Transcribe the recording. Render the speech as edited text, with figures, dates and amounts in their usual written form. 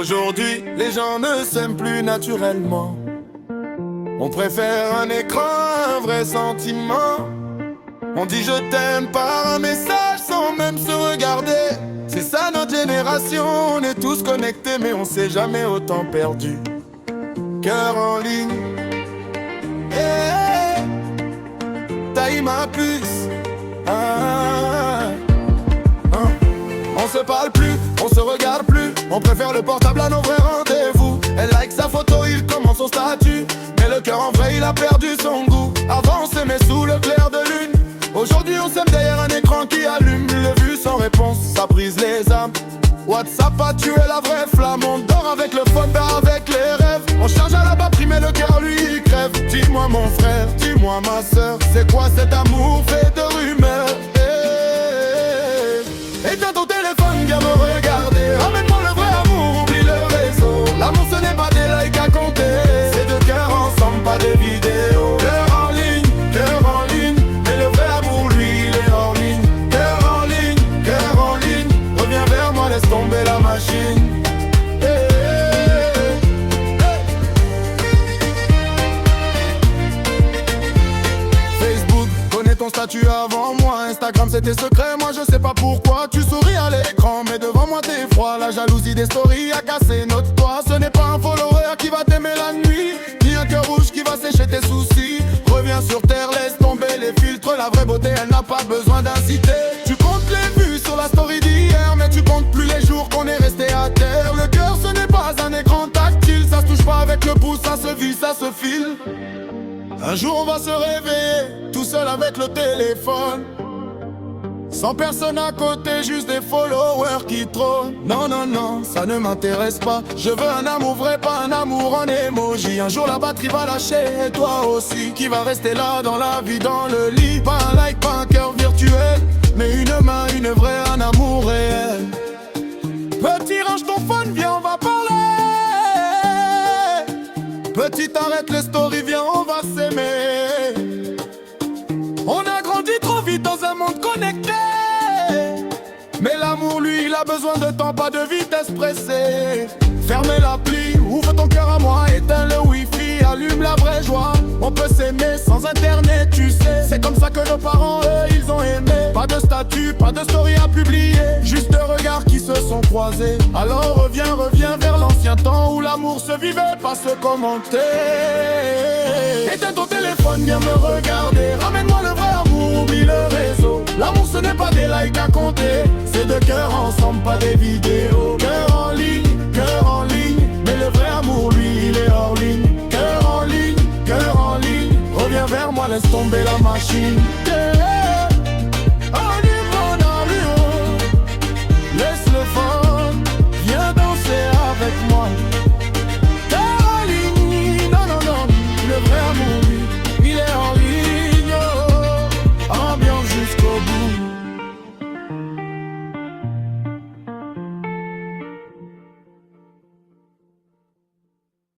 Aujourd'hui, les gens ne s'aiment plus naturellement. On préfère un écran, un vrai sentiment. On dit je t'aime par un message sans même se regarder. C'est ça notre génération, on est tous connectés mais on s'est jamais autant perdu. Cœur en ligne, hey, taille ma puce. On se parle plus, on se regarde plus. On préfère le portable à nos vrais rendez-vous. Elle like sa photo, il commence son statut. Mais le cœur en vrai, il a perdu son goût. Avant on s'aimait sous le clair de lune. Aujourd'hui on s'aime derrière un écran qui allume. Le vu sans réponse, ça brise les âmes. WhatsApp a tué la vraie flamme. On dort avec le phone, avec les rêves. On charge à la batterie mais le cœur lui il crève. Dis-moi mon frère, dis-moi ma soeur, c'est quoi cet amour fait de rumeurs? Éteins ton téléphone, viens me regarder. Ramène-moi le vrai amour, oublie le réseau. L'amour ce n'est pas des likes à compter. C'est deux cœurs ensemble, pas des vidéos. Cœur en ligne, mais le vrai amour lui il est hors ligne. Cœur en ligne, reviens vers moi, laisse tomber la machine. Facebook, connais ton statut avant moi. Instagram c'était secret, moi je sais pas pourquoi. Tu souris à l'écran mais devant moi t'es froid. La jalousie des stories a cassé notre toit. Ce n'est pas un follower qui va t'aimer la nuit, ni un cœur rouge qui va sécher tes soucis. Reviens sur terre, laisse tomber les filtres. La vraie beauté elle n'a pas besoin d'inciter. Tu comptes les vues sur la story d'hier, mais tu comptes plus les jours qu'on est resté à terre. Le cœur ce n'est pas un écran tactile. Ça se touche pas avec le pouce, ça se vit, ça se file. Un jour on va se réveiller tout seul avec le téléphone, sans personne à côté, juste des followers qui trônent. Non, non, non, ça ne m'intéresse pas. Je veux un amour vrai, pas un amour en emoji. Un jour la batterie va lâcher, et toi aussi. Qui va rester là dans la vie, dans le lit. Pas un like, pas un cœur virtuel, mais une main, une vraie, un amour réel. Petit, range ton phone, viens, on va parler. Petit, arrête les stories, viens, on va s'aimer. On a grandi trop vite dans un monde connecté, mais l'amour lui il a besoin de temps, pas de vitesse pressée. Fermez l'appli, ouvre ton cœur à moi, éteins le wifi, allume la vraie joie. On peut s'aimer sans internet, tu sais. C'est comme ça que nos parents eux ils ont aimé. Pas de statut, pas de story à publier, juste deux regards qui se sont croisés. Alors reviens vers l'ancien temps où l'amour se vivait, pas se commenter. Éteins ton téléphone, viens me regarder. Ramène-moi le vrai amour, oublie le réseau. L'amour ce n'est pas des likes à compter. C'est deux cœurs ensemble, pas des vidéos. Cœur en ligne, mais le vrai amour lui il est hors ligne. Cœur en ligne, reviens vers moi, laisse tomber la machine.